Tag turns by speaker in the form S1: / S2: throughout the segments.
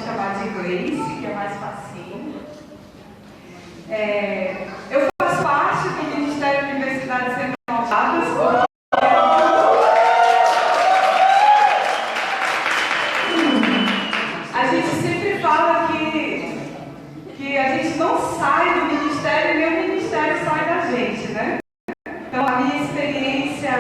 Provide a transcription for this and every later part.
S1: chamar de Gleice, que é mais facinho. Eu faço parte do Ministério de Universidades Renovadas. A gente sempre fala que a gente não sai do ministério e nem o ministério sai da gente, né? Então a minha experiência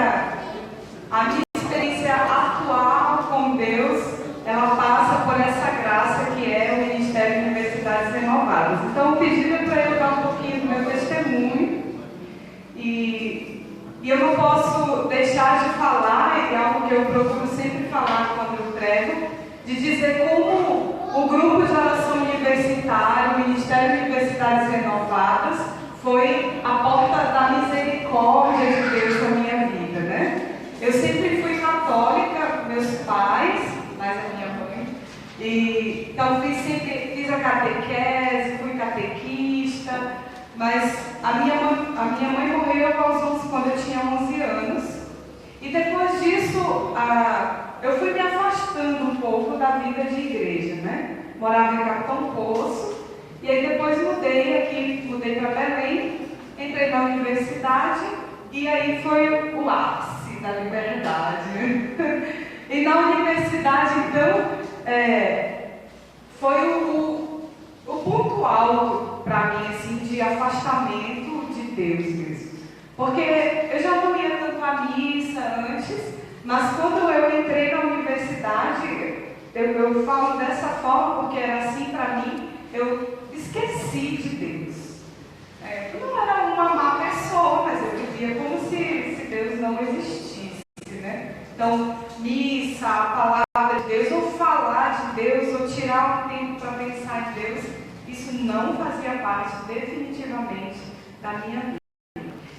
S1: atual com Deus, ela passa por essa graça que é o Ministério de Universidades Renovadas. Então o pedido é para eu dar um pouquinho do meu testemunho e eu não posso deixar de falar, é algo que eu procuro sempre falar quando eu prego, de dizer como o grupo de oração universitário, o Ministério de Universidades Renovadas, foi a porta da misericórdia de Deus na minha vida, né? Eu sempre fui católica, meus pais, mais a minha mãe, e então fiz a catequese, fui catequista, mas a minha mãe morreu quando eu tinha 11 anos, e depois disso, eu fui me afastando um pouco da vida de igreja, né? Morava em Capitão Poço, e aí depois mudei para Belém, entrei na universidade, e aí foi o ápice da liberdade. E na universidade, então, foi o ponto alto para mim, assim, de afastamento de Deus mesmo. Porque eu já não ia tanto à missa antes, mas quando eu entrei na universidade, eu falo dessa forma porque era assim para mim, eu esqueci de Deus. Eu não era uma má pessoa, mas eu vivia como se Deus não existisse, né? Então, missa, a palavra de Deus, ou falar de Deus, ou tirar um tempo para pensar em Deus, isso não fazia parte definitivamente da minha vida.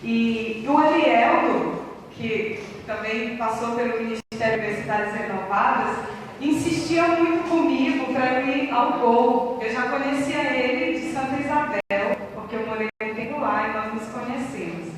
S1: E o Elieldo, que também passou pelo Ministério de Universidades Renovadas, insistia muito comigo para eu ir ao Gol. Eu já conhecia ele de Santa Isabel, porque eu morei um tempo lá e nós nos conhecemos.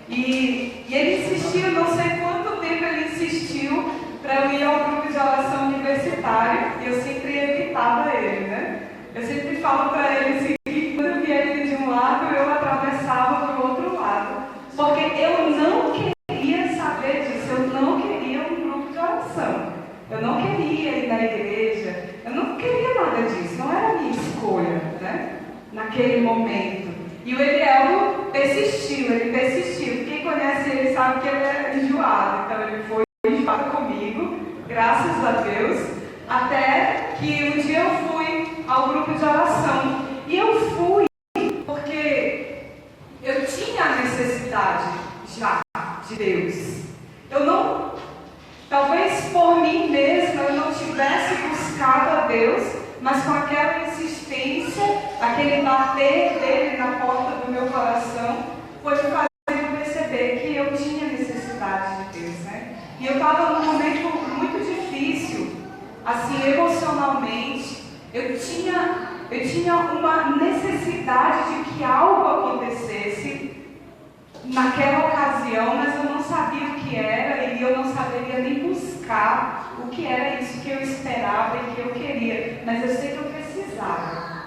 S1: E ele insistia, não sei quanto tempo ele insistiu para eu ir ao grupo de oração universitário, e eu sempre evitava ele, né? Eu sempre falo para ele assim, que quando eu via ele de um lado, eu atravessava para o outro lado, porque eu não queria saber disso, eu não queria um grupo de oração, eu não queria ir na igreja, eu não queria nada disso, não era a minha escolha, né? Naquele momento. E o Elieldo ele persistiu. Quem conhece ele sabe que ele é enjoado, então ele foi enjoado comigo, graças a Deus, até que um dia eu fui ao grupo de oração. E eu fui porque eu tinha a necessidade já de Deus. Talvez por mim mesma eu não tivesse buscado a Deus, mas com aquela insistência, aquele bater dele na porta do meu coração, foi me fazendo perceber que eu tinha necessidade de Deus, né? E eu estava num momento muito difícil, assim, emocionalmente. Eu tinha uma necessidade de que algo acontecesse naquela ocasião, mas eu não sabia o que era e eu não saberia nem buscar o que era isso que eu esperava e que eu queria, mas eu sei que eu precisava.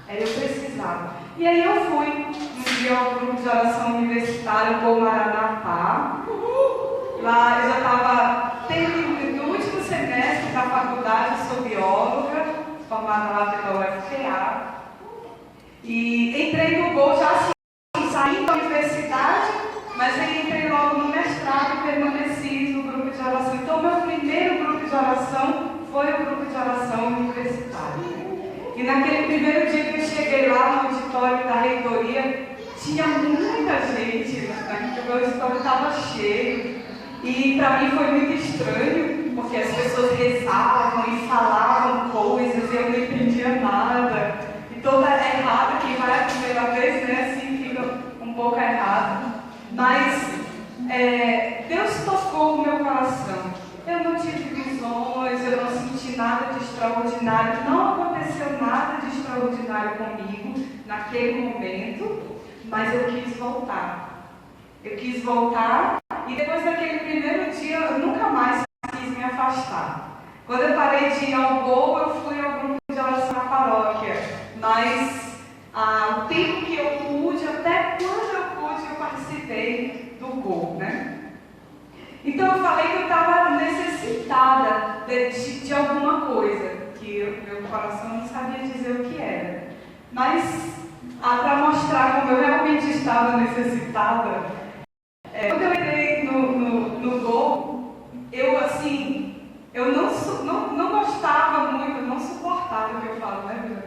S1: Eu precisava. E aí eu fui um dia ao grupo de oração universitário com o Maranatá. Lá eu já estava no último semestre da faculdade, sou bióloga, formada lá pela UFPA. E entrei no Gol já assim, saí da universidade, mas aí entrei logo no mestrado e permaneci no grupo de oração. Então, meu primeiro grupo de oração foi o grupo de oração universitário. E naquele primeiro dia que eu cheguei lá no auditório da reitoria, tinha muita gente, né? O auditório estava cheio. E para mim foi muito estranho, porque as pessoas rezavam e falavam coisas e eu não entendia nada. E toda errada, quem vai a primeira vez, né, assim, fica um pouco errado. Mas Deus tocou o meu coração. Eu não tive visões, eu não senti nada de extraordinário, não aconteceu nada de extraordinário comigo naquele momento, mas eu quis voltar. Eu quis voltar e depois daquele primeiro dia eu nunca mais quis me afastar. Quando eu parei de ir ao Gol, eu fui ao grupo oração na paróquia, mas o tempo que eu pude, até quando eu pude, eu participei do GO, né? Então eu falei que eu estava necessitada de alguma coisa, que o meu coração não sabia dizer o que era. Mas, para mostrar como eu realmente estava necessitada, quando eu entrei no GO, eu não gostava muito, não suportava o que eu falo, né, Bruna?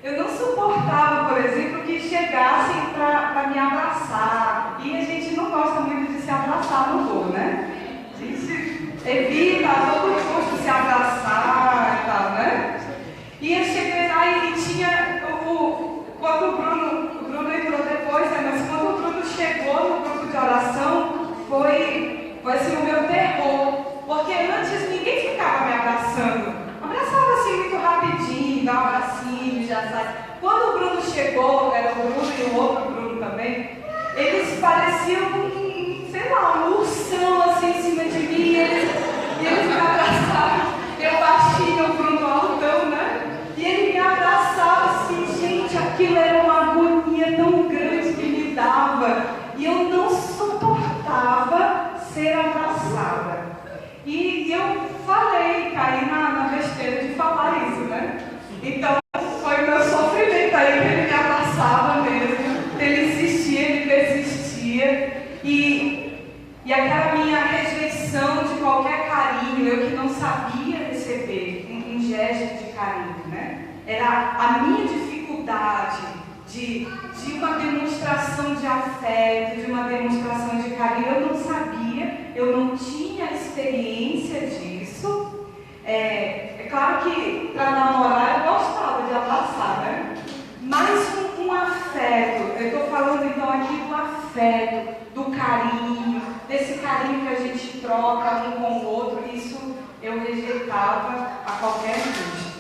S1: Eu não suportava, por exemplo, que chegassem para me abraçar. E a gente não gosta muito de se abraçar no GO, né? A gente evita a todo custo se abraçar e tal, né? E eu cheguei lá e tinha quando o Bruno entrou depois, né? Mas quando o Bruno chegou no grupo de oração, foi assim, o meu terror. Porque antes ninguém ficava me abraçando. Abraçava assim muito rapidinho, dava um abracinho, já sai. Quando o Bruno chegou, era o Bruno e o outro Bruno também, eles pareciam sei lá, um ursão assim em cima de mim, e eles me abraçavam. Eu baixinho, o Bruno altão, né? E ele me abraçava assim, gente, aquilo era uma agonia tão grande que me dava. E eu não suportava ser abraçada. E eu caí na besteira de falar isso, né? Então, foi o meu sofrimento aí que ele me abraçava mesmo, ele insistia, ele persistia, e aquela minha rejeição de qualquer carinho, eu que não sabia receber um gesto de carinho, né? Era a minha dificuldade de uma demonstração de afeto, de uma demonstração de carinho, eu não sabia, eu não tinha experiência disso. É claro que para namorar eu gostava de abraçar, né? Mas um afeto, eu estou falando então aqui do afeto, do carinho, desse carinho que a gente troca um com o outro, isso eu rejeitava a qualquer custo.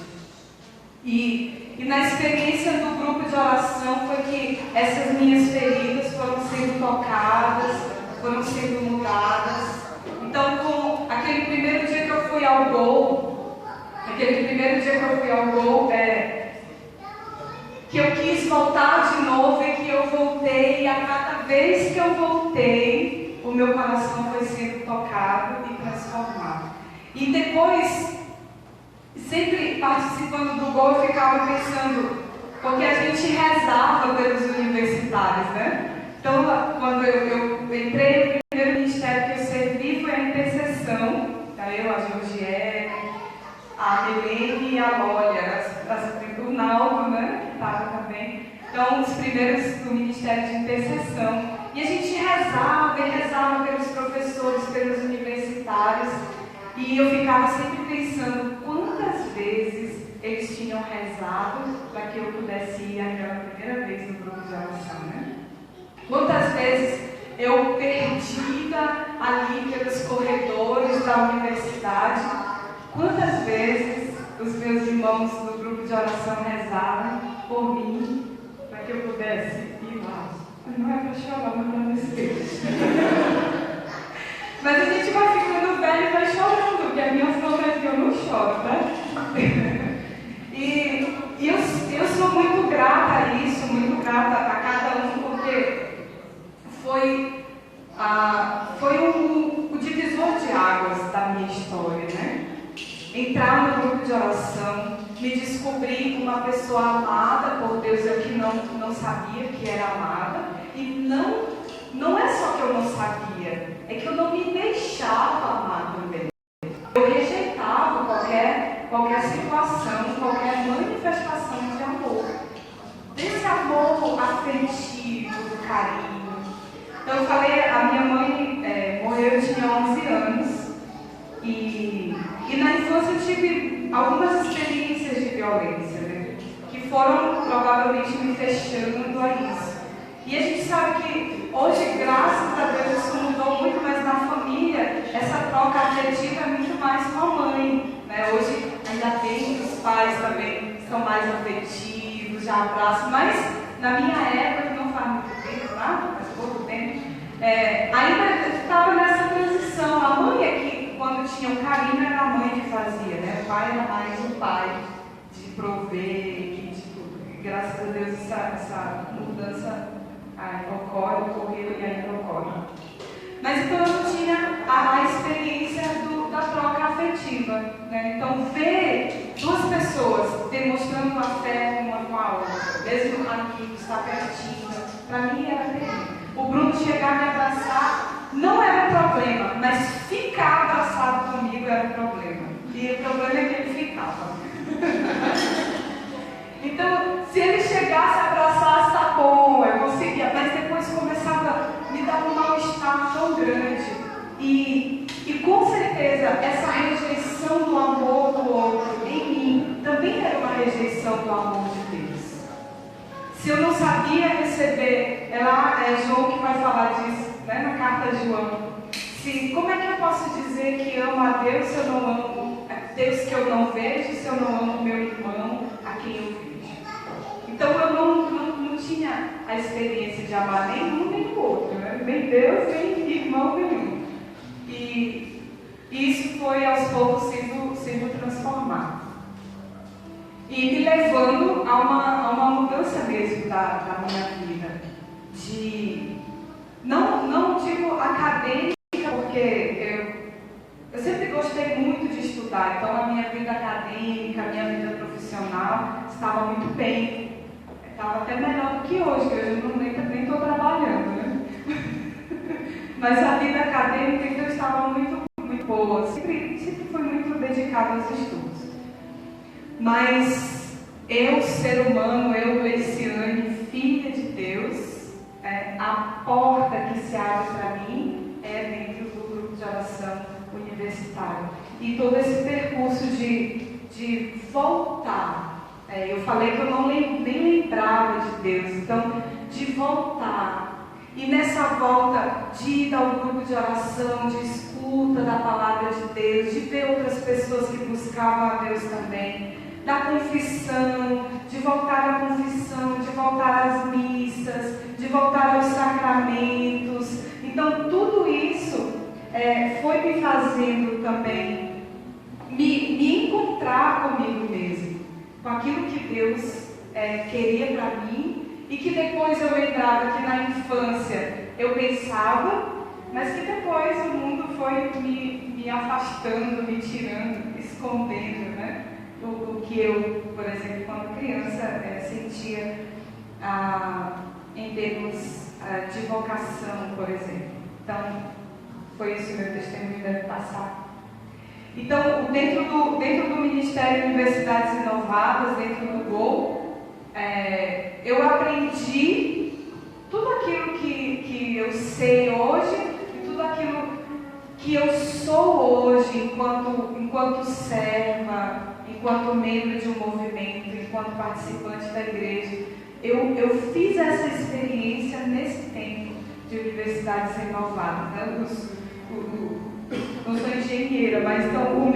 S1: E na experiência do grupo de oração foi que essas minhas feridas foram sendo tocadas, foram sendo mudadas. Então, com aquele primeiro dia que eu fui ao GO, que eu quis voltar de novo e que eu voltei, e a cada vez que eu voltei, o meu coração foi sendo tocado e transformado. E depois, sempre participando do GO, eu ficava pensando, porque a gente rezava pelos universitários, né? Então, quando eu entrei no primeiro ministério que eu servi, foi a intercessão, eu, a Georgiane, a Helene e a Lólia, o Naldo, né, que estava também. Então, os primeiros do Ministério de Intercessão. E a gente rezava pelos professores, pelos universitários. E eu ficava sempre pensando quantas vezes eles tinham rezado para que eu pudesse ir aquela primeira vez no grupo de oração, né? Quantas vezes eu perdida ali pelos corredores da universidade, quantas vezes os meus irmãos do grupo de oração rezaram por mim, para que eu pudesse ir lá. Não é para chorar, mas para descer. Mas a gente vai ficando velho e vai chorando, porque a minha fama é que eu não choro, né? E eu sou muito grata a isso, muito grata a cada um, porque foi o divisor de águas da minha história, né? Entrar no grupo de oração, me descobrir uma pessoa amada por Deus, eu que não sabia que era amada, e não é só que eu não sabia, é que eu não me deixava amar também. Eu rejeitava qualquer situação, qualquer manifestação de amor. Desse amor afetivo, do carinho. Então eu falei, a minha mãe morreu, eu tinha 11 anos. E na infância eu tive algumas experiências de violência, né? Que foram provavelmente me fechando a isso. E a gente sabe que hoje, graças a Deus, isso mudou muito, mas na família, essa troca afetiva é muito mais com a mãe, né? Hoje ainda tem os pais também que são mais afetivos, já abraçam, mas na minha época, que não faz muito tempo, nada, faz pouco tempo, ainda estava nessa transição. A mãe é que, quando tinha um carinho, era a mãe que fazia, né? O pai era mais o pai, de prover, graças a Deus essa mudança ocorreu e ainda ocorre. Mas então eu não tinha a experiência da troca afetiva, né? Então ver duas pessoas demonstrando afeto uma com a outra, mesmo amigos, estar pertinho, para mim era terrível. O Bruno chegar a me abraçar não era problema, mas ficar abraçado comigo era problema. E o problema é que ele ficava. Então, se ele chegasse a abraçar, tá bom, eu conseguia, mas depois começava a me dar um mal-estar tão grande. E com certeza, essa rejeição do amor do outro em mim também era uma rejeição do amor de Deus. Se eu não sabia receber, é João que vai falar disso, né, na carta de João. Como é que eu posso dizer que amo a Deus se eu não amo Deus que eu não vejo, se eu não amo meu irmão a quem eu vejo? Então eu não tinha a experiência de amar nem um nem o outro, né? Nem Deus, nem irmão nenhum. E isso foi aos poucos sendo transformado. E me levando a uma mudança mesmo da minha vida. Não digo acadêmica, porque eu sempre gostei muito de estudar, então a minha vida acadêmica, a minha vida profissional estava muito bem. Estava até melhor do que hoje, que hoje eu nem estou trabalhando, né? Mas a vida acadêmica então estava muito, muito boa. Sempre fui muito dedicada aos estudos. Mas eu, ser humano, eu, Leiciane, filha de Deus, a porta que se abre para mim é dentro do grupo de oração universitário. E todo esse percurso de voltar. Eu falei que eu nem lembrava de Deus, então de voltar. E nessa volta de ir ao grupo de oração, de escuta da palavra de Deus, de ver outras pessoas que buscavam a Deus também, da confissão, de voltar à confissão, de voltar às missas, de voltar aos sacramentos. Então tudo isso foi me fazendo também me encontrar comigo mesmo, com aquilo que Deus queria para mim, e que depois eu lembrava que na infância eu pensava, mas que depois o mundo foi me afastando, me tirando, escondendo, né? O que eu, por exemplo, quando criança, sentia em termos de vocação, por exemplo. Então, foi isso que meu testemunho deve passar. Então, dentro do Ministério Universidades Inovadas, dentro do GOL, eu aprendi tudo aquilo que eu sei hoje e tudo aquilo que eu sou hoje enquanto serva, enquanto membro de um movimento, enquanto participante da igreja. Eu fiz essa experiência nesse tempo de Universidades Renovadas, né? Não sou engenheira, mas então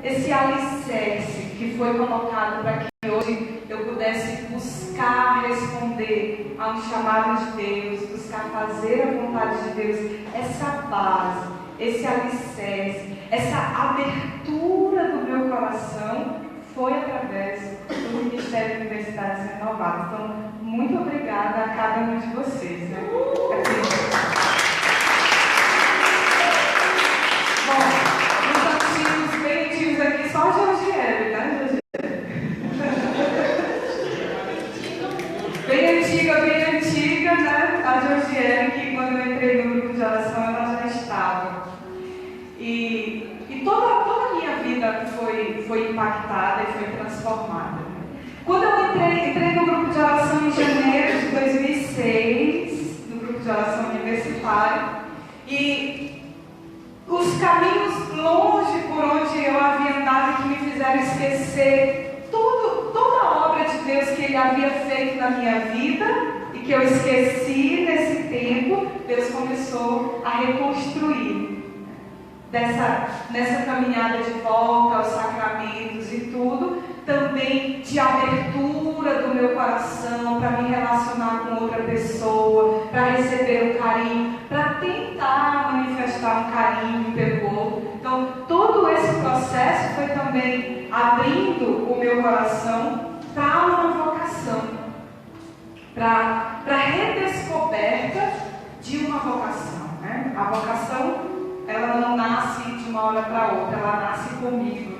S1: esse alicerce que foi colocado para que hoje eu pudesse buscar responder a um chamado de Deus, buscar fazer a vontade de Deus, essa base, esse alicerce, essa abertura do meu coração foi através do Ministério de Universidades Renovadas. Então, muito obrigada a cada um de vocês, né? Bom, os antigos, bem antigos aqui, só a Georgiele, né, Georgiele? Bem antiga, né? A Georgiele, que quando eu entrei no grupo de oração, ela já estava. E toda a minha vida foi impactada e foi transformada. Quando eu entrei no grupo de oração em janeiro de 2006, no grupo de oração universitário, e os caminhos longe por onde eu havia andado que me fizeram esquecer toda a obra de Deus que Ele havia feito na minha vida e que eu esqueci nesse tempo, Deus começou a reconstruir. Nessa caminhada de volta aos sacramentos e tudo, também de abertura do meu coração para me relacionar com outra pessoa, para receber um carinho, para tentar manifestar um carinho pelo outro. Então, todo esse processo foi também abrindo o meu coração para uma vocação, para a redescoberta de uma vocação, né? A vocação, ela não nasce de uma hora para outra, ela nasce comigo,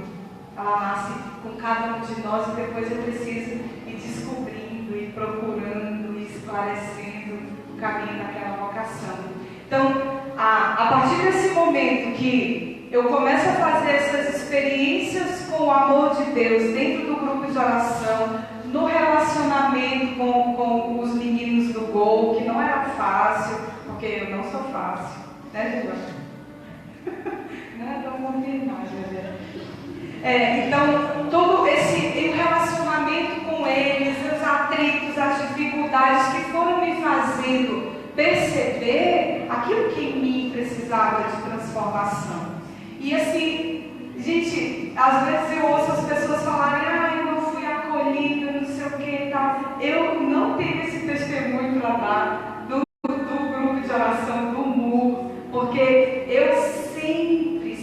S1: ela nasce com cada um de nós, e depois eu preciso ir descobrindo, ir procurando, ir esclarecendo o caminho daquela vocação. Então, a partir desse momento que eu começo a fazer essas experiências com o amor de Deus dentro do grupo de oração, no relacionamento com os meninos do Gol, que não era fácil, porque eu não sou fácil, né, Gilberto? Não é tão confirmado, então, todo esse relacionamento com eles, os atritos, as dificuldades que foram me fazendo perceber aquilo que em mim precisava de transformação. E assim, gente, às vezes eu ouço as pessoas falarem, eu não fui acolhida, não sei o que e tal. Eu não tenho esse testemunho para dar do grupo de oração, do MUR, porque eu sempre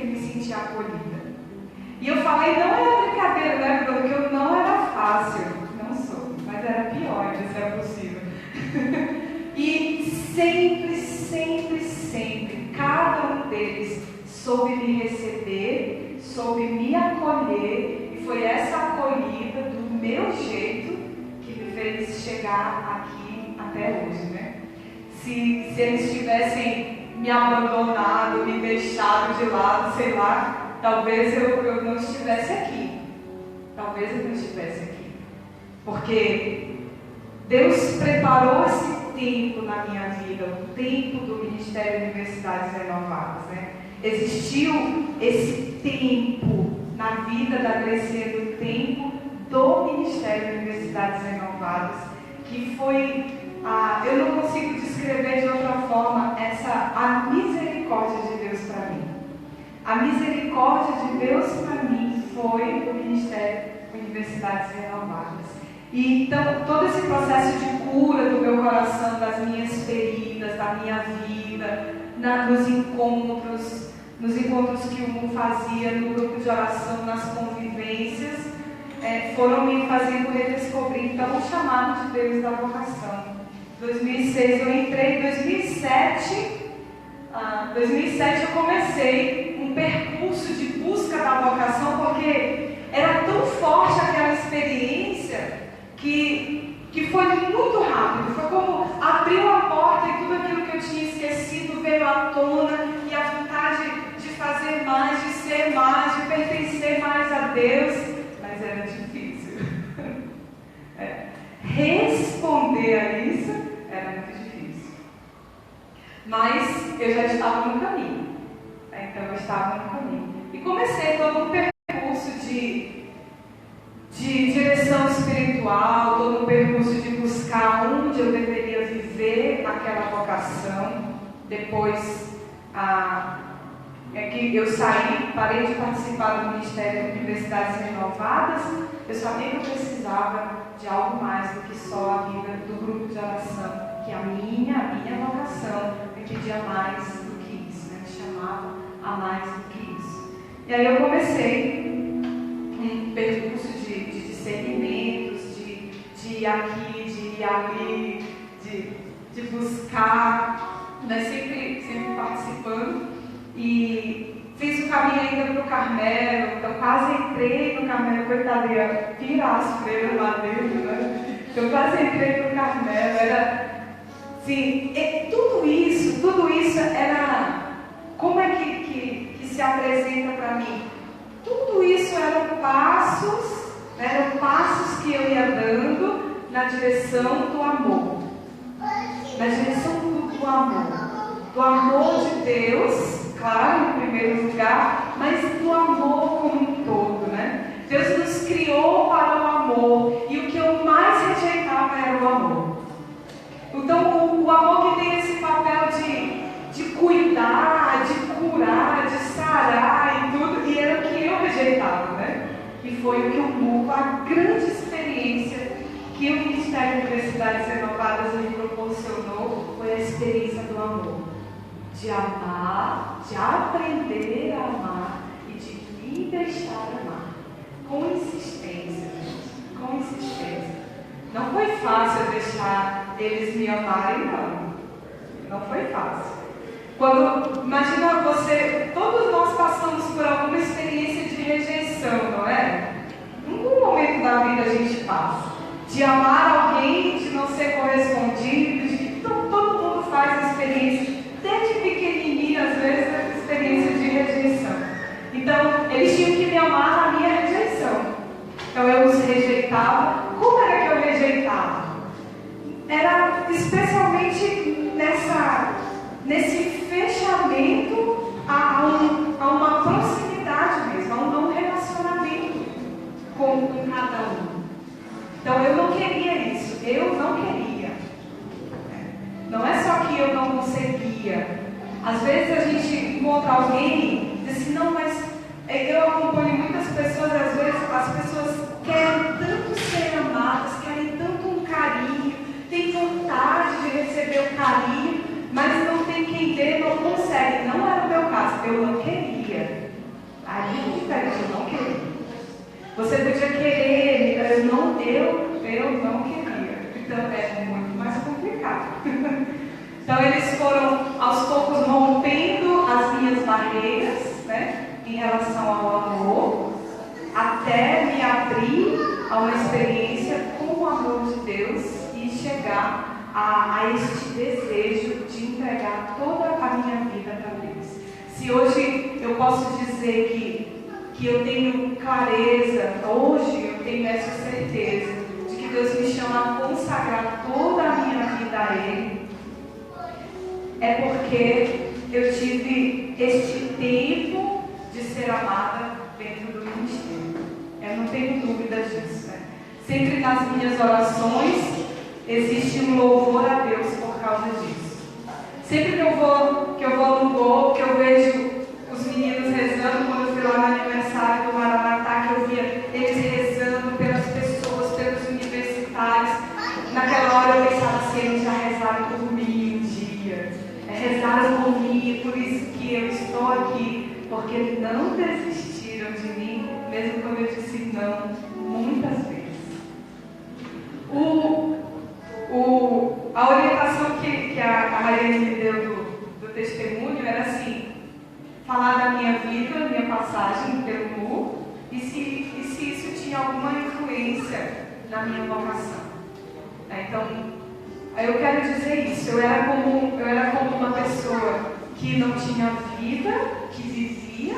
S1: me senti acolhida. E eu falei, não era brincadeira, né, Bruno? Que eu não era fácil. Não sou, mas era pior, se é possível. E sempre, cada um deles soube me receber, soube me acolher, e foi essa acolhida do meu jeito que me fez chegar aqui até hoje, né? Se eles tivessem me abandonado, me deixado de lado, sei lá, talvez eu não estivesse aqui. Talvez eu não estivesse aqui. Porque Deus preparou esse tempo na minha vida, o tempo do Ministério Universidades Renovadas, né? Existiu esse tempo na vida da Grecia, do tempo do Ministério Universidades Renovadas, que foi, eu não consigo descrever de outra forma, a misericórdia de Deus para mim. A misericórdia de Deus para mim foi o Ministério Universidades Renovadas. E então, todo esse processo de cura do meu coração, das minhas feridas, da minha vida, nos encontros que o MUR fazia, no grupo de oração, nas convivências, foram me fazendo redescobrir então o chamado de Deus da vocação. Em 2006 eu entrei, em 2007 eu comecei um percurso de busca da vocação, porque era tão forte aquela experiência que foi muito rápido. Foi como abriu a porta e tudo aquilo que eu tinha esquecido veio à tona, e a vontade de fazer mais, de ser mais, de pertencer mais a Deus, mas era difícil. Responder a isso era muito difícil. Mas eu já estava no caminho. Então eu estava no caminho. E comecei todo um percurso de direção espiritual, todo um percurso de buscar onde eu deveria viver aquela vocação. Depois que eu saí, parei de participar do Ministério de Universidades Renovadas, eu sabia que eu precisava de algo mais do que só a vida do grupo de oração, que a minha vocação me pedia mais do que isso, né? Me chamava a mais do que isso. E aí eu comecei um percurso de discernimentos, de ir aqui, de ir ali, de buscar, né? sempre participando, e fiz o caminho ainda para o Carmelo. Então quase entrei no Carmelo, coitada, ia tirar as freiras lá dentro, né? Então quase entrei para o Carmelo, era assim, tudo isso era, como é que se apresenta para mim? Tudo isso eram passos que eu ia dando na direção do amor. Na direção do amor de Deus, claro, em primeiro lugar, mas do amor como um todo, né? Deus nos criou para o amor, e o que eu mais rejeitava era o amor. Então, o amor que tem esse papel de cuidar, de curar, de sarar e tudo, e era o que eu rejeitava, né? E foi o que o MUR, a grande experiência que o Ministério de Universidades Renovadas me proporcionou, foi a experiência do amor. De amar, de aprender a amar e de me deixar amar. fácil deixar eles me amarem, não. Não foi fácil. Imagina você, todos nós passamos por alguma experiência de rejeição, não é? Em algum momento da vida a gente passa. De amar alguém, de não ser correspondido, de que todo mundo faz experiência, desde pequenininho, às vezes, experiência de rejeição. Então, eles tinham que me amar na minha rejeição. Então, eu os rejeitava. Como era que eu rejeitava? Era especialmente nesse fechamento a uma proximidade mesmo, a um relacionamento com cada um. Então eu não queria isso, eu não queria. Não é só que eu não conseguia. Às vezes a gente encontra alguém e diz assim, não, mas eu acompanho muitas pessoas, às vezes as pessoas querem tanto ser amadas, querem tanto um carinho, têm vontade de receber o carinho, mas não tem quem dê, não consegue. Não era o meu caso, eu não queria. Aí é diferente, eu não queria. Você podia querer, eu não queria. Então é muito mais complicado. Então eles foram aos poucos rompendo as minhas barreiras, né, em relação ao amor, até me abrir a uma experiência com o amor de Deus e chegar a este desejo de entregar toda a minha vida para Deus. Se hoje eu posso dizer que eu tenho clareza, hoje eu tenho essa certeza de que Deus me chama a consagrar toda a minha vida a Ele, é porque eu tive este tempo de ser amada dentro do ministério. Eu não tenho dúvida disso, né? Sempre nas minhas orações existe um louvor a Deus por causa disso. Sempre que eu vou no gol, que eu vejo os meninos rezando, quando eu fui lá no aniversário do Maranatá, que eu via eles rezando pelas pessoas, pelos universitários, naquela hora eu pensava assim, eles já rezaram por mim um dia, rezaram por mim, por isso que eu estou aqui, porque não desistiram de mim, mesmo quando eu disse não, muitas vezes. A orientação que a Mariane me deu do testemunho era assim, falar da minha vida, minha passagem pelo MU, e se isso tinha alguma influência na minha vocação. Então, eu quero dizer isso, eu era como uma pessoa que não tinha vida, que vivia,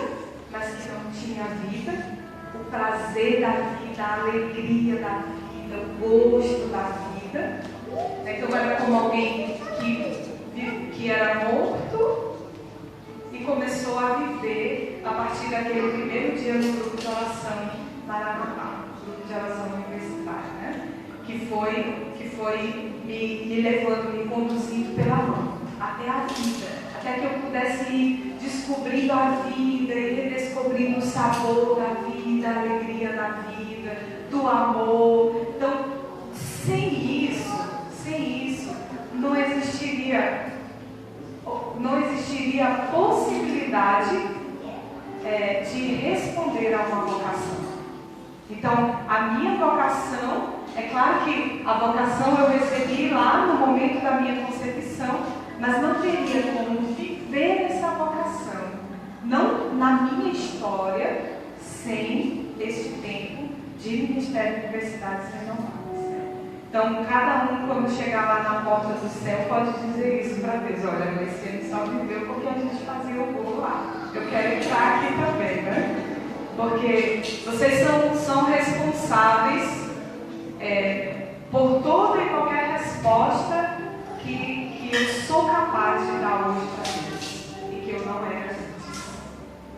S1: mas que não tinha vida, o prazer da vida, a alegria da vida, o gosto da vida. Então eu era como alguém que era morto e começou a viver a partir daquele primeiro dia no grupo de oração Maranatá, grupo de oração universitário, né? Que foi me levando, me conduzindo pela mão até a vida, até que eu pudesse ir descobrindo a vida e redescobrindo o sabor da vida, a alegria da vida, do amor. Então, sem isso, não existiria a possibilidade de responder a uma vocação. Então, a minha vocação, é claro que a vocação eu recebi lá no momento da minha concepção, mas não teria como viver essa vocação, não na minha história, sem este tempo de Ministério de Universidades Renovadas. Então, cada um, quando chegar lá na porta do céu, pode dizer isso para Deus. Olha, mas ele só viveu porque a gente fazia o bolo lá. Eu quero entrar aqui também, né? Porque vocês são responsáveis por toda e qualquer resposta que eu sou capaz de dar hoje para Deus. E que eu não era antes.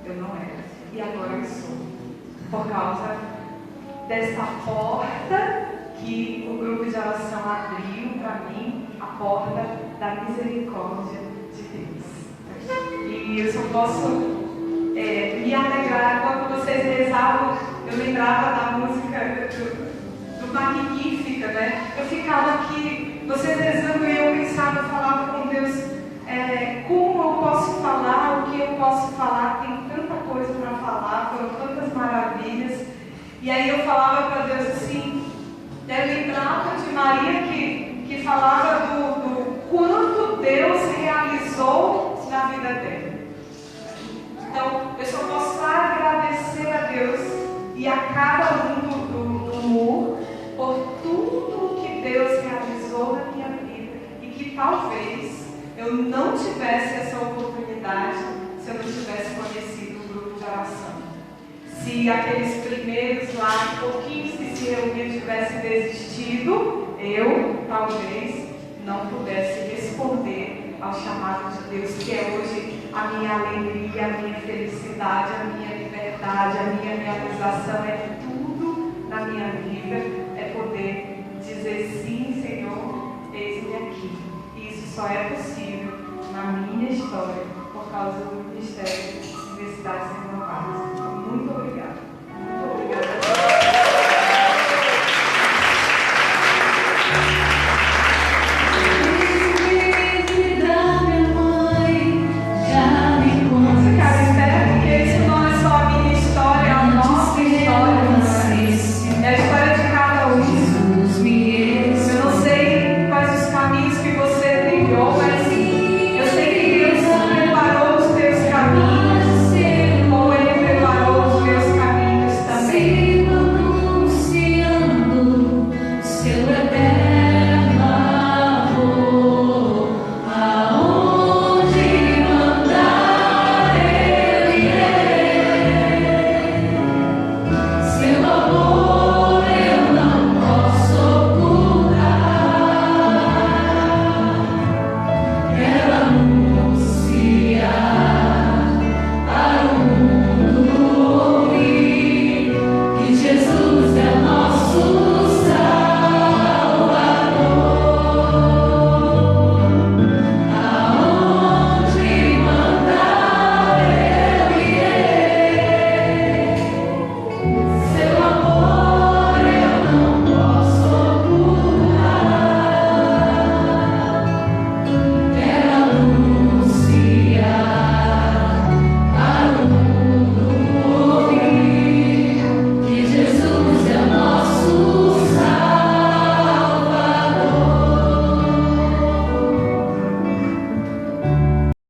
S1: Eu não era. E agora eu sou. Por causa dessa porta que o grupo de oração abriu para mim, a porta da misericórdia de Deus. E eu só posso me alegrar. Quando vocês rezavam, eu lembrava da música do Magnífica, né? Eu ficava aqui, vocês rezando e eu pensava, eu falava com Deus, como eu posso falar, o que eu posso falar, tem tanta coisa para falar, foram tantas maravilhas. E aí eu falava para Deus assim, Eu lembrava de Maria que falava do quanto Deus realizou na vida dela. Então, eu só posso agradecer a Deus e a cada um do MUR por tudo que Deus realizou na minha vida e que talvez eu não tivesse essa oportunidade se eu não tivesse conhecido o grupo de oração. Se aqueles primeiros lá, pouquinhos que se reuniam, tivessem desistido, eu talvez não pudesse responder ao chamado de Deus, que é hoje a minha alegria, a minha felicidade, a minha liberdade, a minha realização, é tudo na minha vida, é poder dizer sim, Senhor, eis-me aqui. E isso só é possível na minha história, por causa do Ministério de Universidades Renovadas. Muito obrigada.